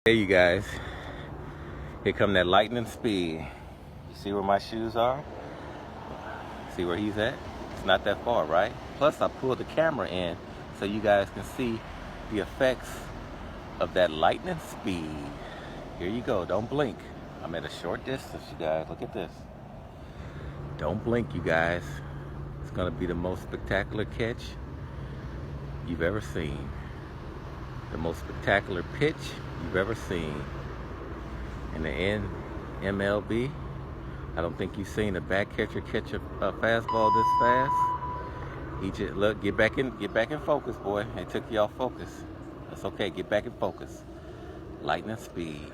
Hey you guys, here come that lightning speed. You see where my shoes are? See where he's at? It's not that far, right? Plus I pulled the camera in so you guys can see the effects of that lightning speed. Here you go, don't blink. I'm at a short distance, you guys. Look at this. Don't blink, you guys. It's gonna be the most spectacular catch you've ever seen. The most spectacular pitch you've ever seen. In the MLB, I don't think you've seen a back catcher catch a fastball this fast. He just look, get back in focus, boy. They took you off focus. That's okay. Get back in focus. Lightning speed.